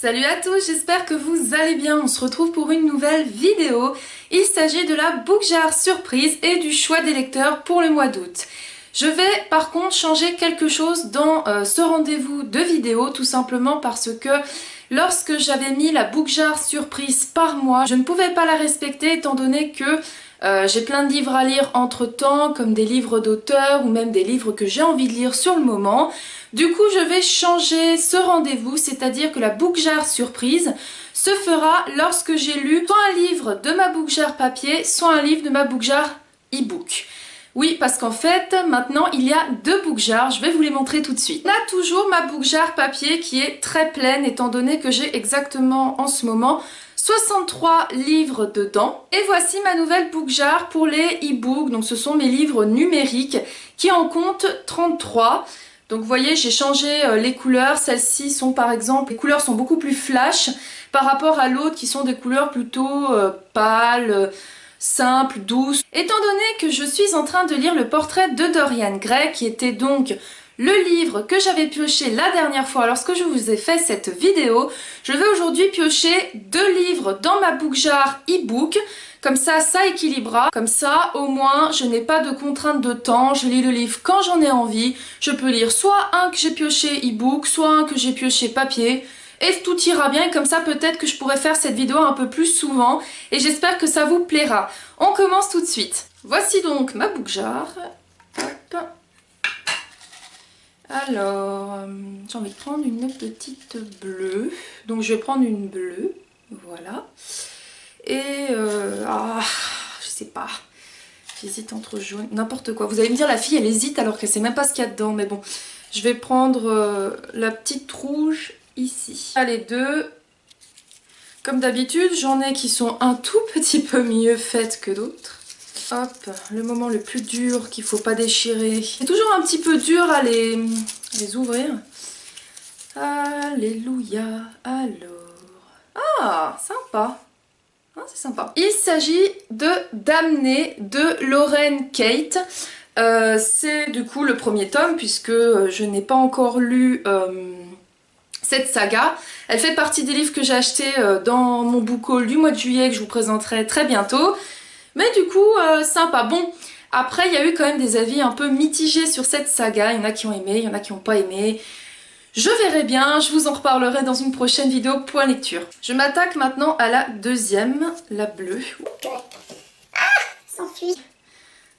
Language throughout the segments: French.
Salut à tous, j'espère que vous allez bien. On se retrouve pour une nouvelle vidéo. Il s'agit de la book jar surprise et du choix des lecteurs pour le mois d'août. Je vais par contre changer quelque chose dans ce rendez-vous de vidéo, tout simplement parce que lorsque j'avais mis la book jar surprise par mois, je ne pouvais pas la respecter étant donné que j'ai plein de livres à lire entre temps, comme des livres d'auteur ou même des livres que j'ai envie de lire sur le moment. Du coup, je vais changer ce rendez-vous, c'est-à-dire que la book jar surprise se fera lorsque j'ai lu soit un livre de ma book jar papier, soit un livre de ma book jar e-book. Oui, parce qu'en fait, maintenant, il y a deux book jars, je vais vous les montrer tout de suite. On a toujours ma book jar papier qui est très pleine, étant donné que j'ai exactement en ce moment 63 livres dedans. Et voici ma nouvelle book jar pour les e-books, donc ce sont mes livres numériques qui en comptent 33. Donc vous voyez, j'ai changé les couleurs. Celles-ci sont par exemple, les couleurs sont beaucoup plus flash par rapport à l'autre qui sont des couleurs plutôt pâles, simples, douces. Étant donné que je suis en train de lire le portrait de Dorian Gray, qui était donc le livre que j'avais pioché la dernière fois lorsque je vous ai fait cette vidéo, je vais aujourd'hui piocher deux livres dans ma book jar e-book. Comme ça équilibrera. Comme ça, au moins, je n'ai pas de contrainte de temps. Je lis le livre quand j'en ai envie. Je peux lire soit un que j'ai pioché e-book, soit un que j'ai pioché papier. Et tout ira bien. Comme ça, peut-être que je pourrai faire cette vidéo un peu plus souvent. Et j'espère que ça vous plaira. On commence tout de suite. Voici donc ma book jar. Hop. Alors, j'ai envie de prendre une petite bleue. Donc, je vais prendre une bleue. Voilà. Et je sais pas, j'hésite entre jaune, n'importe quoi. Vous allez me dire la fille elle hésite alors qu'elle sait même pas ce qu'il y a dedans, mais bon, je vais prendre la petite rouge ici. Ah, les deux, comme d'habitude, j'en ai qui sont un tout petit peu mieux faites que d'autres. Hop, le moment le plus dur qu'il faut pas déchirer. C'est toujours un petit peu dur à les ouvrir. Alléluia, alors. Ah, sympa. Ah, c'est sympa. Il s'agit de Damnée de Lauren Kate. C'est du coup le premier tome puisque je n'ai pas encore lu cette saga. Elle fait partie des livres que j'ai achetés dans mon book haul du mois de juillet que je vous présenterai très bientôt. Mais du coup, sympa. Bon, après il y a eu quand même des avis un peu mitigés sur cette saga. Il y en a qui ont aimé, il y en a qui n'ont pas aimé. Je verrai bien, je vous en reparlerai dans une prochaine vidéo point lecture. Je m'attaque maintenant à la deuxième, la bleue. Ah, s'enfuit.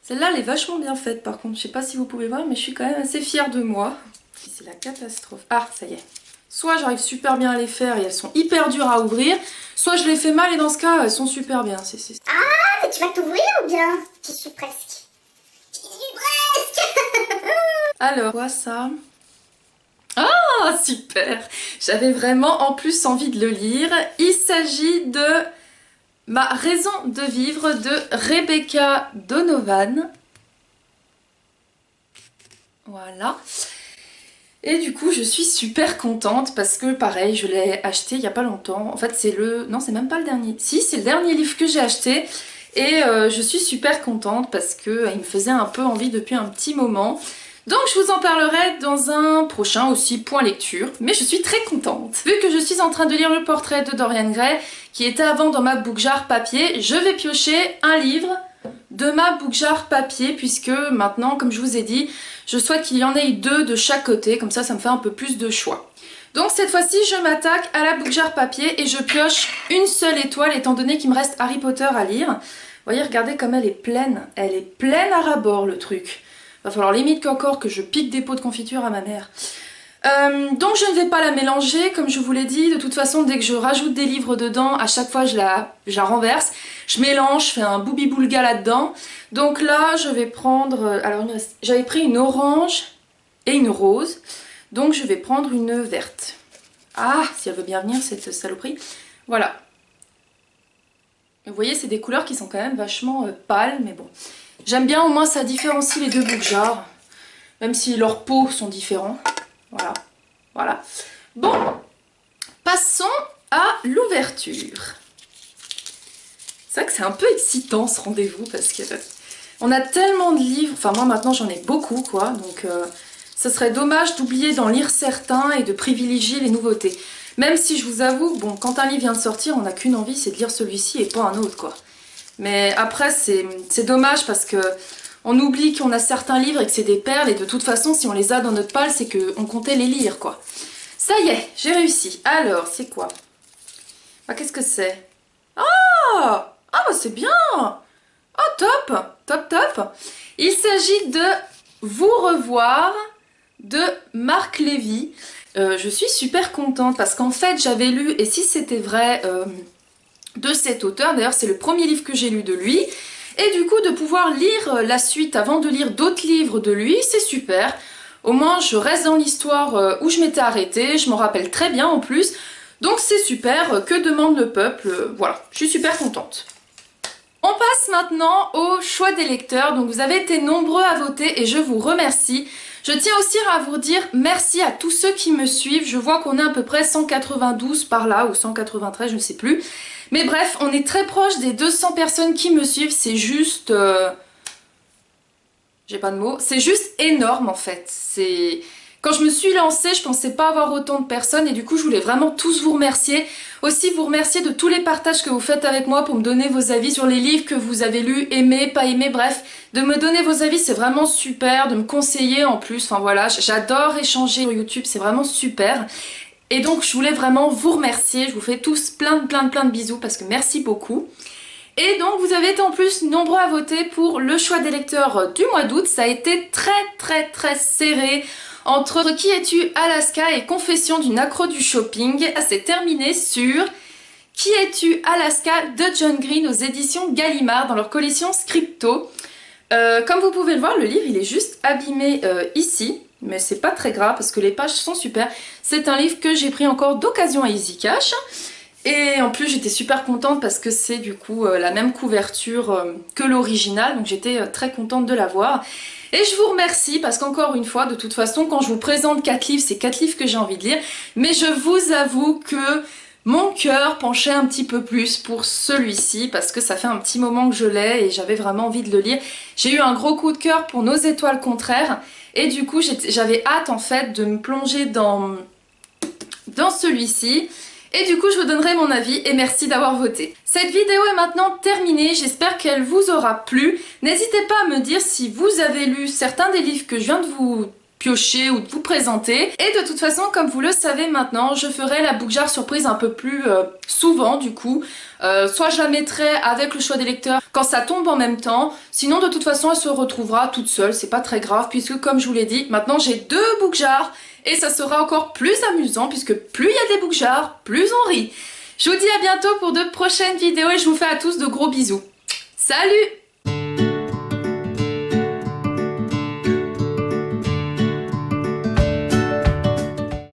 Celle-là, elle est vachement bien faite par contre. Je sais pas si vous pouvez voir, mais je suis quand même assez fière de moi. C'est la catastrophe. Ah, ça y est. Soit j'arrive super bien à les faire et elles sont hyper dures à ouvrir, soit je les fais mal et dans ce cas, elles sont super bien. Ah, tu vas t'ouvrir ou bien? J'y suis presque. J'y suis presque. Alors, quoi ça? Ah, super! J'avais vraiment en plus envie de le lire. Il s'agit de Ma raison de vivre de Rebecca Donovan. Voilà. Et du coup, je suis super contente parce que pareil, je l'ai acheté il n'y a pas longtemps. En fait, c'est le... Non, c'est même pas le dernier. Si, c'est le dernier livre que j'ai acheté. Et je suis super contente parce que il me faisait un peu envie depuis un petit moment. Donc je vous en parlerai dans un prochain aussi point lecture, mais je suis très contente. Vu que je suis en train de lire le portrait de Dorian Gray, qui était avant dans ma book jar papier, je vais piocher un livre de ma book jar papier, puisque maintenant, comme je vous ai dit, je souhaite qu'il y en ait deux de chaque côté, comme ça, ça me fait un peu plus de choix. Donc cette fois-ci, je m'attaque à la book jar papier et je pioche une seule étoile, étant donné qu'il me reste Harry Potter à lire. Vous voyez, regardez comme elle est pleine à ras-bord le truc. Va falloir limite qu'encore que je pique des pots de confiture à ma mère. Donc je ne vais pas la mélanger, comme je vous l'ai dit. De toute façon, dès que je rajoute des livres dedans, à chaque fois je la renverse. Je mélange, je fais un boubi-boulga là-dedans. Donc là, je vais prendre... Alors, j'avais pris une orange et une rose. Donc je vais prendre une verte. Ah, si elle veut bien venir, cette saloperie. Voilà. Vous voyez, c'est des couleurs qui sont quand même vachement pâles, mais bon... J'aime bien, au moins ça différencie les deux book jars, même si leurs peaux sont différents. Voilà, voilà. Bon, passons à l'ouverture. C'est vrai que c'est un peu excitant ce rendez-vous parce que on a tellement de livres, enfin moi maintenant j'en ai beaucoup quoi, donc ce serait dommage d'oublier d'en lire certains et de privilégier les nouveautés. Même si je vous avoue, bon, quand un livre vient de sortir, on n'a qu'une envie, c'est de lire celui-ci et pas un autre, quoi. Mais après, c'est dommage parce que on oublie qu'on a certains livres et que c'est des perles, et de toute façon, si on les a dans notre palle, c'est qu'on comptait les lire, quoi. Ça y est, j'ai réussi. Alors, c'est quoi? Ah, qu'est-ce que c'est? Ah, bah c'est bien! Oh, top! Top, top! Il s'agit de Vous revoir de Marc Lévy. Je suis super contente parce qu'en fait, j'avais lu, et si c'était vrai, de cet auteur, d'ailleurs, c'est le premier livre que j'ai lu de lui, et du coup, de pouvoir lire la suite avant de lire d'autres livres de lui, c'est super. Au moins, je reste dans l'histoire où je m'étais arrêtée, je m'en rappelle très bien en plus, donc c'est super. Que demande le peuple? Voilà, je suis super contente. On passe maintenant au choix des lecteurs. Donc vous avez été nombreux à voter et je vous remercie. Je tiens aussi à vous dire merci à tous ceux qui me suivent. Je vois qu'on est à peu près 192 par là, ou 193, je ne sais plus. Mais bref, on est très proche des 200 personnes qui me suivent. C'est juste... j'ai pas de mots. C'est juste énorme en fait. C'est... Quand je me suis lancée, je pensais pas avoir autant de personnes et du coup je voulais vraiment tous vous remercier. Aussi vous remercier de tous les partages que vous faites avec moi pour me donner vos avis sur les livres que vous avez lus, aimés, pas aimés, bref. De me donner vos avis, c'est vraiment super, de me conseiller en plus, enfin voilà, j'adore échanger sur YouTube, c'est vraiment super. Et donc je voulais vraiment vous remercier, je vous fais tous plein de bisous parce que merci beaucoup. Et donc vous avez été en plus nombreux à voter pour le choix des lecteurs du mois d'août, ça a été très serré. Entre Qui es-tu Alaska et Confession d'une accro du shopping, c'est terminé sur Qui es-tu Alaska de John Green aux éditions Gallimard dans leur collection Scripto. Comme vous pouvez le voir, le livre il est juste abîmé ici, mais c'est pas très grave parce que les pages sont super. C'est un livre que j'ai pris encore d'occasion à Easy Cash. Et en plus j'étais super contente parce que c'est du coup la même couverture que l'original, donc j'étais très contente de l'avoir. Et je vous remercie parce qu'encore une fois, de toute façon, quand je vous présente 4 livres, c'est 4 livres que j'ai envie de lire. Mais je vous avoue que mon cœur penchait un petit peu plus pour celui-ci parce que ça fait un petit moment que je l'ai et j'avais vraiment envie de le lire. J'ai eu un gros coup de cœur pour Nos étoiles contraires et du coup j'avais hâte en fait de me plonger dans celui-ci. Et du coup je vous donnerai mon avis et merci d'avoir voté. Cette vidéo est maintenant terminée, j'espère qu'elle vous aura plu. N'hésitez pas à me dire si vous avez lu certains des livres que je viens de vous piocher ou de vous présenter. Et de toute façon, comme vous le savez maintenant, je ferai la book jar surprise un peu plus souvent du coup. Soit je la mettrai avec le choix des lecteurs quand ça tombe en même temps. Sinon de toute façon elle se retrouvera toute seule, c'est pas très grave puisque comme je vous l'ai dit, maintenant j'ai 2 book jars. Et ça sera encore plus amusant puisque plus il y a des book jars, plus on rit. Je vous dis à bientôt pour de prochaines vidéos et je vous fais à tous de gros bisous. Salut!